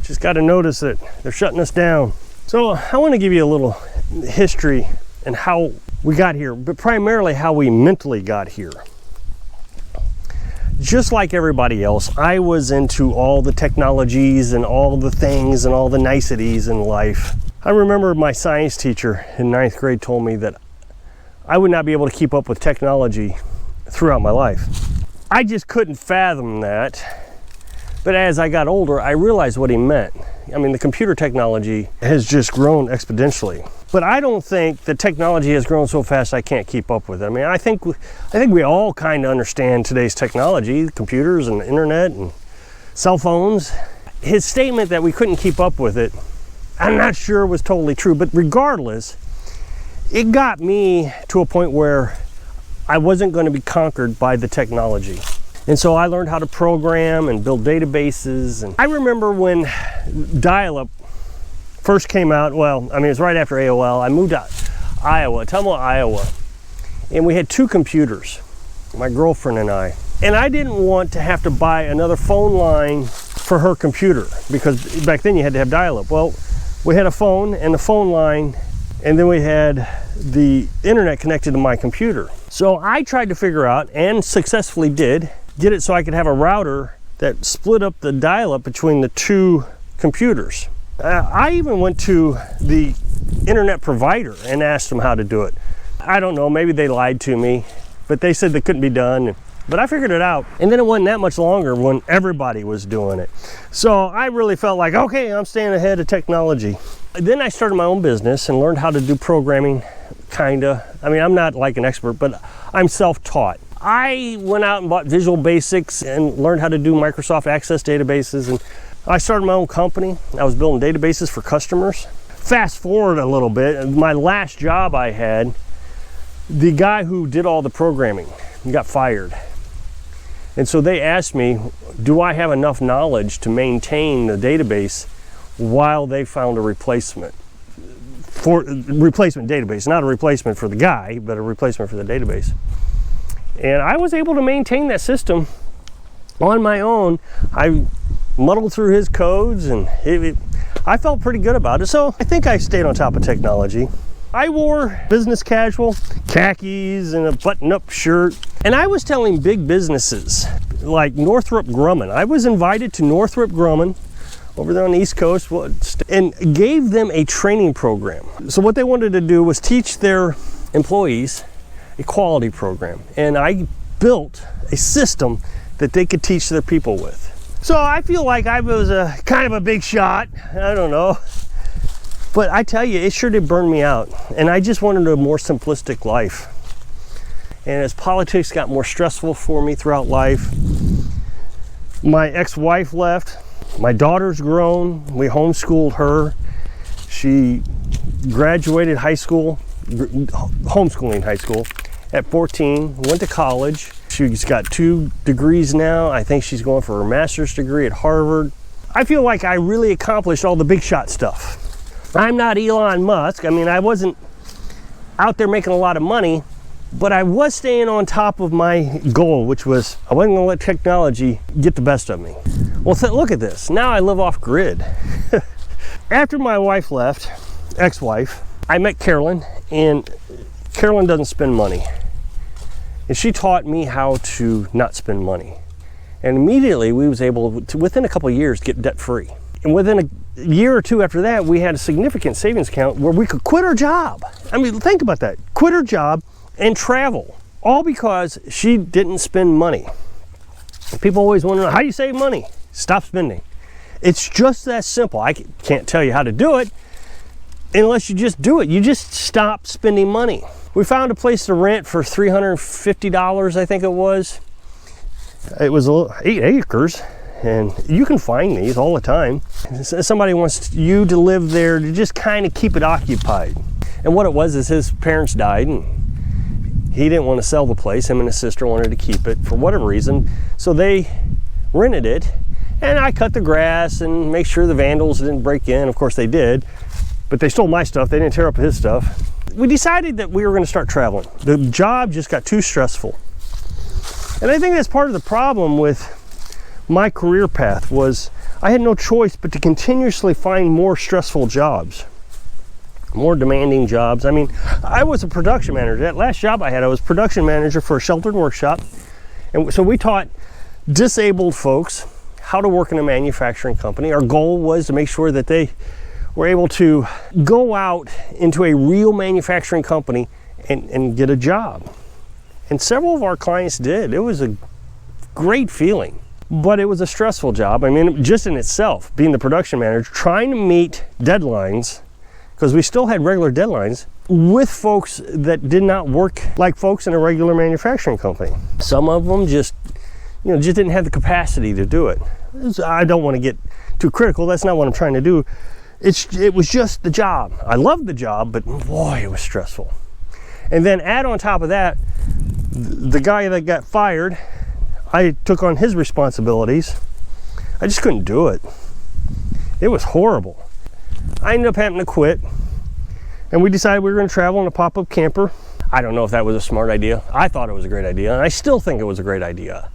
Just got to notice that they're shutting us down. So I want to give you a little history and how we got here, but primarily how we mentally got here. Just like everybody else, I was into all the technologies and all the things and all the niceties in life. I remember my science teacher in 9th grade told me that I would not be able to keep up with technology throughout my life. I just couldn't fathom that. But as I got older, I realized what he meant. I mean, the computer technology has just grown exponentially. But I don't think the technology has grown so fast I can't keep up with it. I mean, I think we all kind of understand today's technology, computers and the internet and cell phones. His statement that we couldn't keep up with it, I'm not sure was totally true, but regardless, it got me to a point where I wasn't going to be conquered by the technology. And so I learned how to program and build databases. And I remember when dial-up first came out, well, I mean, it was right after AOL. I moved to Iowa, Tumwa, Iowa, and we had 2 computers, my girlfriend and I. And I didn't want to have to buy another phone line for her computer, because back then you had to have dial-up. Well, we had a phone and the phone line, and then we had the internet connected to my computer. So I tried to figure out, and successfully did, get it so I could have a router that split up the dial-up between the 2 computers. I even went to the internet provider and asked them how to do it. I don't know, maybe they lied to me, but they said that couldn't be done. But I figured it out. And then it wasn't that much longer when everybody was doing it. So I really felt like, okay, I'm staying ahead of technology. Then I started my own business and learned how to do programming, kinda. I mean, I'm not like an expert, but I'm self-taught. I went out and bought Visual Basics and learned how to do Microsoft Access databases, and I started my own company. I was building databases for customers. Fast forward a little bit, my last job I had, the guy who did all the programming got fired. And so they asked me, do I have enough knowledge to maintain the database while they found a replacement? For replacement database, not a replacement for the guy, but a replacement for the database. And I was able to maintain that system on my own. I muddled through his codes, and I felt pretty good about it. So I think I stayed on top of technology. I wore business casual, khakis and a button-up shirt. And I was telling big businesses like Northrop Grumman. I was invited to Northrop Grumman over there on the East Coast and gave them a training program. So what they wanted to do was teach their employees a quality program. And I built a system that they could teach their people with. So I feel like I was a kind of a big shot. I don't know. But I tell you, it sure did burn me out. And I just wanted a more simplistic life. And as politics got more stressful for me throughout life, my ex-wife left. My daughter's grown. We homeschooled her. She graduated high school, homeschooling high school at 14, went to college. She's got 2 degrees now. I think she's going for her master's degree at Harvard. I feel like I really accomplished all the big shot stuff. I'm not Elon Musk. I mean, I wasn't out there making a lot of money, but I was staying on top of my goal, which was I wasn't going to let technology get the best of me. Well, look at this. Now I live off grid. After my wife left, ex-wife, I met Carolyn, and Carolyn doesn't spend money. And she taught me how to not spend money. And immediately we was able to, within a couple of years, get debt free. And within a year or 2 after that, we had a significant savings account where we could quit our job. I mean, think about that. Quit her job and travel. All because she didn't spend money. People always want to know, how do you save money? Stop spending. It's just that simple. I can't tell you how to do it unless you just do it. You just stop spending money. We found a place to rent for $350, I think it was. It was 8 acres. And you can find these all the time. Somebody wants you to live there to just kind of keep it occupied. And what it was is his parents died, and he didn't want to sell the place. Him and his sister wanted to keep it for whatever reason. So they rented it, and I cut the grass and make sure the vandals didn't break in. Of course they did, but they stole my stuff. They didn't tear up his stuff. We decided that we were going to start traveling. The job just got too stressful. And I think that's part of the problem with my career path was I had no choice but to continuously find more stressful jobs, more demanding jobs. I mean, I was a production manager. That last job I had, I was production manager for a sheltered workshop. And so we taught disabled folks how to work in a manufacturing company. Our goal was to make sure that they were able to go out into a real manufacturing company and get a job. And several of our clients did. It was a great feeling, but it was a stressful job. I mean, just in itself, being the production manager, trying to meet deadlines, because we still had regular deadlines, with folks that did not work like folks in a regular manufacturing company. Some of them just didn't have the capacity to do it. I don't want to get too critical. That's not what I'm trying to do. It was just the job. I loved the job, but boy, it was stressful. And then add on top of that, the guy that got fired, I took on his responsibilities. I just couldn't do it. It was horrible. I ended up having to quit, and we decided we were going to travel in a pop-up camper. I don't know if that was a smart idea. I thought it was a great idea, and I still think it was a great idea.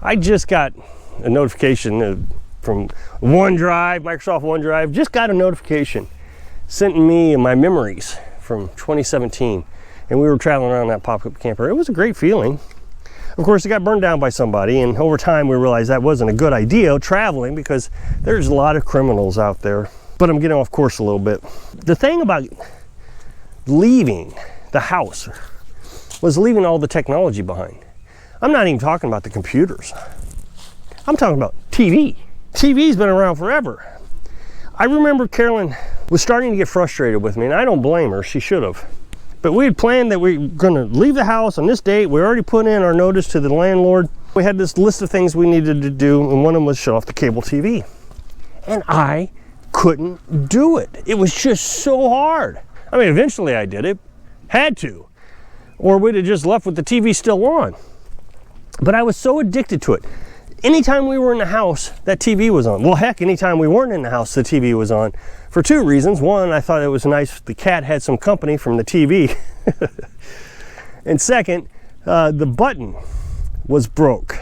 I just got a notification from OneDrive, Microsoft OneDrive, just got a notification sending me my memories from 2017, and we were traveling around that pop-up camper. It was a great feeling. Of course, it got burned down by somebody, and over time we realized that wasn't a good idea, traveling, because there's a lot of criminals out there. But I'm getting off course a little bit. The thing about leaving the house was leaving all the technology behind. I'm not even talking about the computers. I'm talking about TV. TV's been around forever. I remember Carolyn was starting to get frustrated with me, and I don't blame her, she should have. But we had planned that we were going to leave the house on this date. We already put in our notice to the landlord. We had this list of things we needed to do, and one of them was shut off the cable TV. And I couldn't do it. It was just so hard. I mean, eventually I did it, had to, or we'd have just left with the TV still on. But I was so addicted to it. Anytime we were in the house, that TV was on. Well, heck, anytime we weren't in the house, the TV was on. For two reasons. One, I thought it was nice the cat had some company from the TV. And second, the button was broke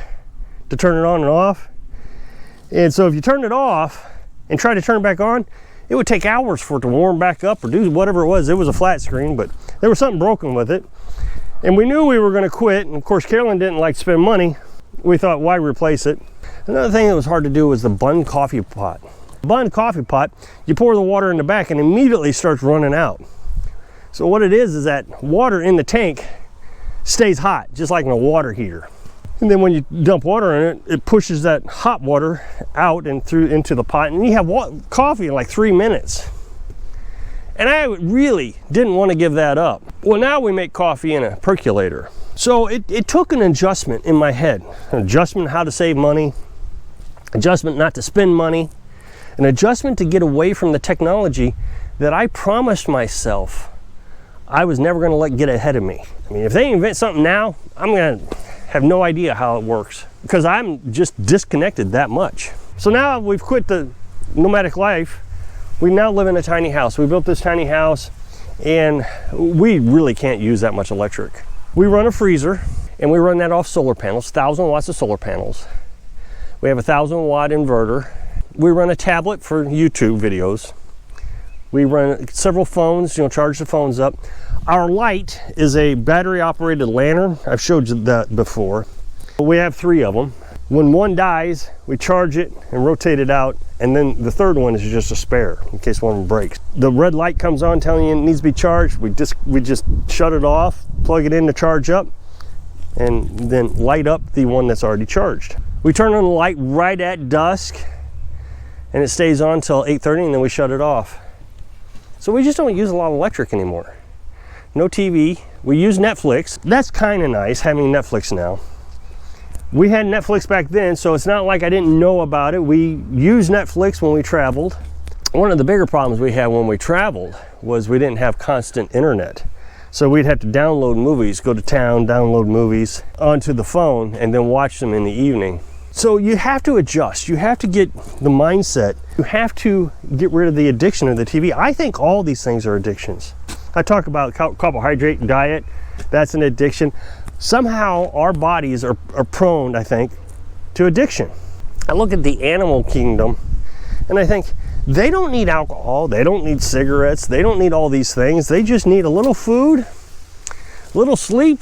to turn it on and off. And so if you turned it off and tried to turn it back on, it would take hours for it to warm back up or do whatever it was. It was a flat screen, but there was something broken with it. And we knew we were going to quit. And of course, Carolyn didn't like to spend money. We thought, why replace it? Another thing that was hard to do was the bun coffee pot. Bun coffee pot, you pour the water in the back and immediately starts running out. So what it is that water in the tank stays hot, just like in a water heater. And then when you dump water in it, it pushes that hot water out and through into the pot, and you have coffee in like 3 minutes. And I really didn't want to give that up. Well, now we make coffee in a percolator. So it took an adjustment in my head, an adjustment how to save money, adjustment not to spend money, an adjustment to get away from the technology that I promised myself I was never going to let get ahead of me. I mean, if they invent something now, I'm going to have no idea how it works because I'm just disconnected that much. So now we've quit the nomadic life. We now live in a tiny house. We built this tiny house and we really can't use that much electric. We run a freezer and we run that off solar panels, 1,000 watts of solar panels. We have a 1,000-watt inverter. We run a tablet for YouTube videos. We run several phones, charge the phones up. Our light is a battery operated lantern. I've showed you that before. We have 3 of them. When one dies, we charge it and rotate it out. And then the third one is just a spare in case one breaks. The red light comes on telling you it needs to be charged. We just shut it off, plug it in to charge up, and then light up the one that's already charged. We turn on the light right at dusk and it stays on till 8:30 and then we shut it off. So we just don't use a lot of electric anymore. No TV. We use Netflix. That's kind of nice having Netflix now. We had Netflix back then, so it's not like I didn't know about it. We used Netflix when we traveled. One of the bigger problems we had when we traveled was we didn't have constant internet. So we'd have to download movies, go to town, download movies onto the phone, and then watch them in the evening. So you have to adjust. You have to get the mindset. You have to get rid of the addiction of the TV. I think all these things are addictions. I talk about carbohydrate diet. That's an addiction. Somehow our bodies are prone, I think, to addiction. I look at the animal kingdom and I think, they don't need alcohol, they don't need cigarettes, they don't need all these things. They just need a little food, a little sleep,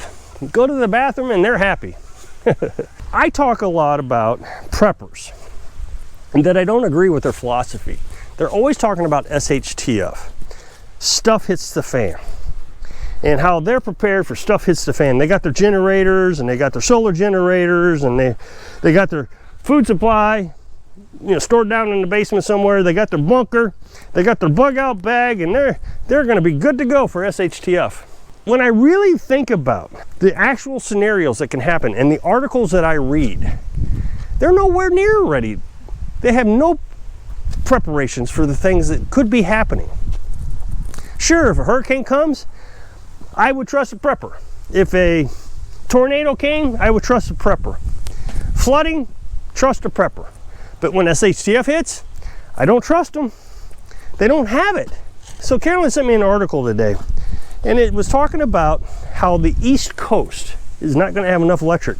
go to the bathroom, and they're happy. I talk a lot about preppers and that I don't agree with their philosophy. They're always talking about SHTF, stuff hits the fan, and how they're prepared for stuff hits the fan. They got their generators, and they got their solar generators, and they got their food supply, you know, stored down in the basement somewhere. They got their bunker, they got their bug out bag, and they're going to be good to go for SHTF. When I really think about the actual scenarios that can happen and the articles that I read, they're nowhere near ready. They have no preparations for the things that could be happening. Sure, if a hurricane comes, I would trust a prepper. If a tornado came, I would trust a prepper. Flooding, trust a prepper. But when SHTF hits, I don't trust them. They don't have it. So Carolyn sent me an article today, and it was talking about how the East Coast is not going to have enough electric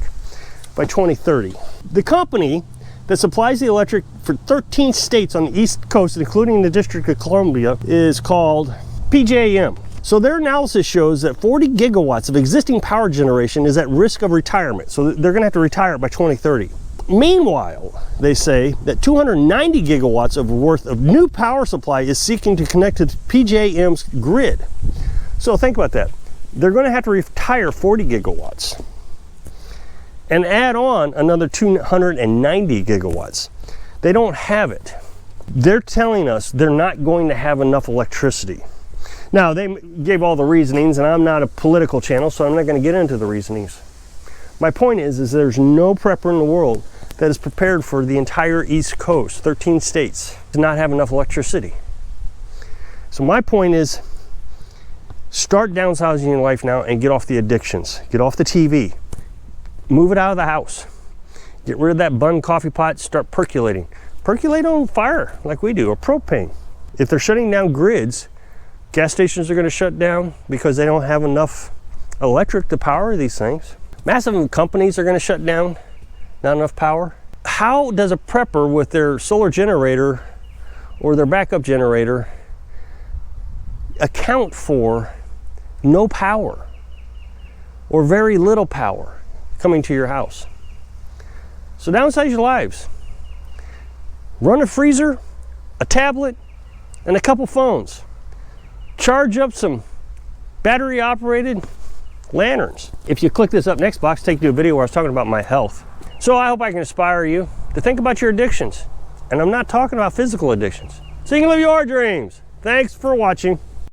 by 2030. The company that supplies the electric for 13 states on the East Coast, including the District of Columbia, is called PJM. So their analysis shows that 40 gigawatts of existing power generation is at risk of retirement. So they're going to have to retire it by 2030. Meanwhile, they say that 290 gigawatts of worth of new power supply is seeking to connect to PJM's grid. So think about that. They're going to have to retire 40 gigawatts and add on another 290 gigawatts. They don't have it. They're telling us they're not going to have enough electricity. Now, they gave all the reasonings, and I'm not a political channel, so I'm not going to get into the reasonings. My point is there's no prepper in the world that is prepared for the entire East Coast, 13 states, to not have enough electricity. So my point is, start downsizing your life now and get off the addictions. Get off the TV. Move it out of the house. Get rid of that bun coffee pot, start percolating. Percolate on fire like we do, or propane. If they're shutting down grids, gas stations are going to shut down because they don't have enough electric to power these things. Massive companies are going to shut down, not enough power. How does a prepper with their solar generator or their backup generator account for no power or very little power coming to your house? So downsize your lives. Run a freezer, a tablet, and a couple phones. Charge up some battery operated lanterns. If you click this up next box, take you to a video where I was talking about my health. So I hope I can inspire you to think about your addictions. And I'm not talking about physical addictions. So you can live your dreams. Thanks for watching.